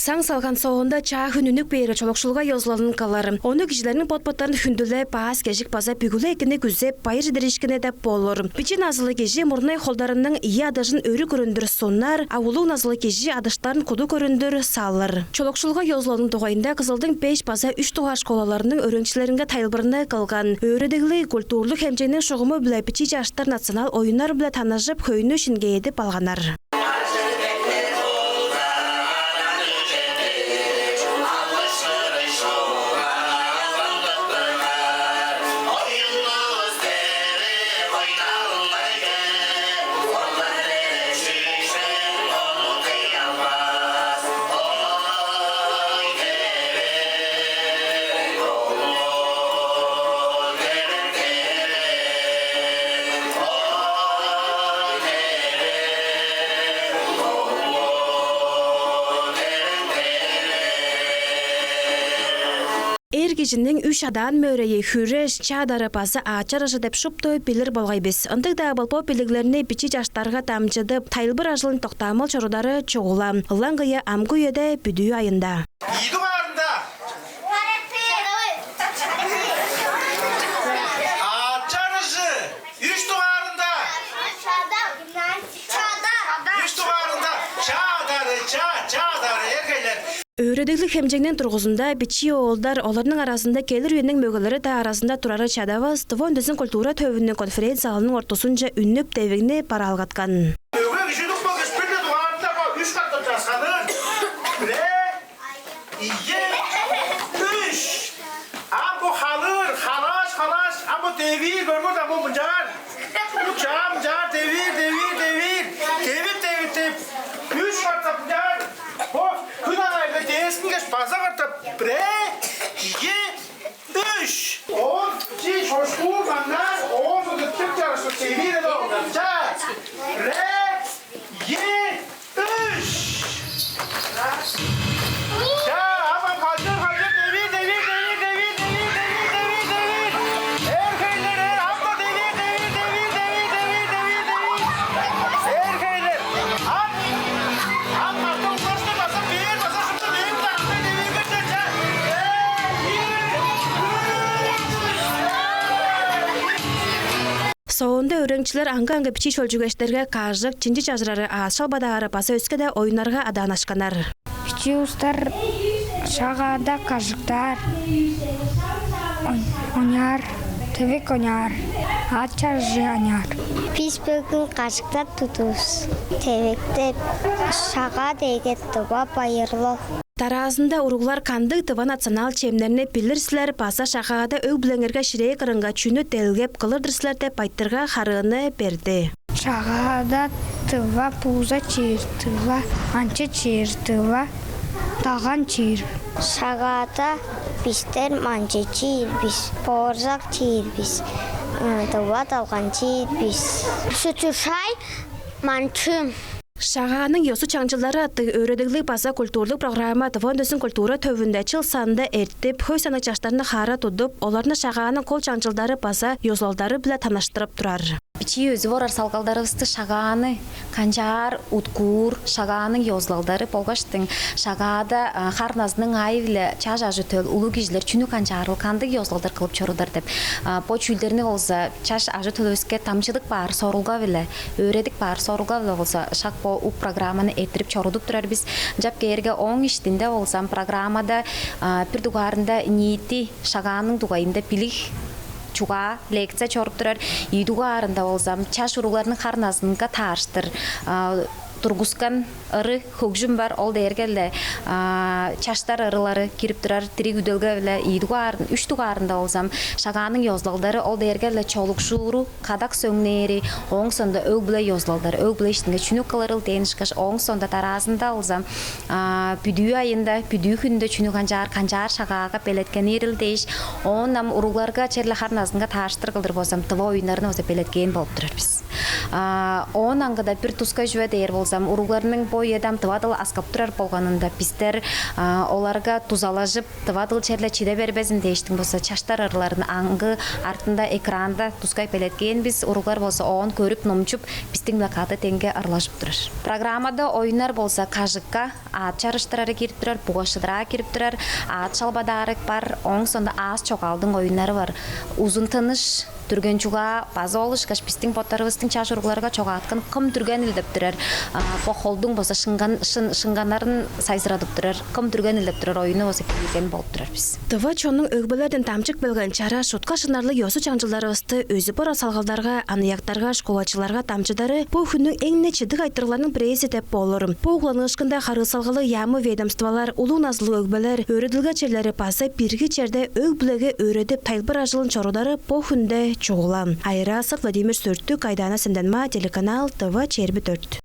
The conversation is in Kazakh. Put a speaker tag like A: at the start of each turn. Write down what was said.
A: Saң салган соғында чаа хүнүнүк бейре чолокшулга йозланын каларым. Оны кишилердин потпоттарын хүндүле паас кежик база бүгүле экини күзеп байыр диришкине деп болор. Бичи назылы кежи мурнай холдарынын ие адашын өрү көрүндүр соннар, авулу назылы кежи адыштарын куду көрүндүр салыр. Чолокшулга йозланын тугайында Кызылдын 5 база 3 туга школаларынын өрөңчүлөрүнгө тайылбырына калган. Өрөдөгүлө культурлук хемжеңдин шогуму биле бичи жаштар национал оюндар биле таанышып көйнү шинге едип алганар. Эргижинин 3 адан мөрөйі хүреш чадары базы ачарыжы деп шуптой билир болгайбыз. Ындыгда болпо билиглерини бичи жаштарга тамчыдып, тайылбыр ажылын токтамыл чорудары чогула. Лаңгыя амгүйөдө бүдүү айында. Өрөдөгүлүк хемжеңдин тургузунда бичи оолдар оларнын арасында келир үйүнүн мөгөлөрү да арасында турары чадабыз Твондесин культура төвүнүн конференция залынын ортосунча үннүп тебигини бара алгаткан. Соонда өрөңчүлөр аңга бичи чөлжүгөчтөргө кажык, чинжи жажырары аашал бадары баса өскөдө оюнарга адаанашканар.
B: Бичи устар шагада кажыктар оняр, тевик оняр, ачажы оняр.
C: Биз бүгүн кажыктар тутубуз. Тевекте шага дегет туба байырлоо.
A: Таразында уруглар кандык тыва национал чемнерне билирсилер баса шагада өг билеңерге ширее кырынга чүнү телгеп кылырдырсилер деп айттырга харыны берди.
B: Шагада тыва пуза чир, тыва анчы чир, тыва таган чир.
C: Шагада биздер манчы чир, биз порзак чир, биз тыва талган чир, биз сүтүшай манчым.
A: Шаганың йосу чаңчылары атты өрөдөгүлүк баса культурлук программа Твондесин культура төвүндө чыл санында эртип, хөй санак жаштарны хара тудуп, оларны шаганың кол чаңчылдары баса йозолдары биле таныштырып турар.
D: Бичи өзү бар салгалдарыбызды шаганы, канжар, уткур, шаганың йозлалдары болгаштың. Шагада харназның айвиле чажажы төл улуу кишилер чүнү канжарыл кандык йозлалдар кылып чорудар деп. Поч үйлдерини болса чаш ажы төлөскө тамчылык бар, сорулга биле, өредик бар, сорулга биле болса шак у программаны этирип чорудуп турар биз. Жап кээрге оң иштинде болсам программада бир дугарында ниети шаганың дугайында билик чуга лекция чоруп турар. Идугарында болсам чаш уругларынын харнасынга тааштыр. Тургускан ыры хөгжүм бар, ол дээргелде чаштар ырылары кирип турар, тирик үдөлгө биле идугарын, 3 дугарында болсам шаганың йозлалдары, ол дээргелде чолук шууру, кадак сөңнери, оң сонда өг биле йозлалдары, өг биле иштинге чүнүк кылырыл тенишкаш, оң сонда таразында болсам бүдүү айында, бүдүү күндө чүнүк канжар шагага белеткен ирил дейш, онам уругларга черле харнасынга тааштыр кылдыр болсам, тыва оюндарына болса белеткен болуп турар биз. Он аңгыда пир туска жүве дейер болсам, уругларның бой едам тывадыл аскаптырар болганында пистер оларга тузалажып тывадыл черле чиде бербезин дейштің болса, чаштар арларын аңгы артында экранда тускай пелеткен біз уруглар болса, оон көріп номчуп пистің блокады тенге арлашып тұрар. Программада ойынар болса, кажыққа ат чарыштырары кирип тұрар, бугашыдыра кирип тұрар, ат шалбадарык бар, оң сонда аз чоқалдың ойынары бар. Uzun tanış түрген чуга база олыш каш пистин поттарыбыстың чаш уругларга чога аткан кым түрген илдеп турар. Похолдың болса шынганарын сайзырадып турар. Кым түрген илдеп турар ойыны болса килген болуп турар биз.
A: Тыва чонның өгбөлөрдөн тамчык белген чара шутка шынарлы ёсу чаңжыларыбызды өзү бара салгалдарга, анаяктарга, школачыларга тамчыдары бу күннүң эң нечидик айтырларның биреси деп болор. Бу угланышкында хары салгалы ямы ведомстволар, улуу назлы өгбөлөр, өрөдүлгө черлери пасы бирги черде өгбүлөгө өрөдүп тайлбыр ажылын чорудары бу күндө чугулам. Айрасов, Владимир Сөрттүк, Айдана Сенденма, телеканал ТВ Черби 4.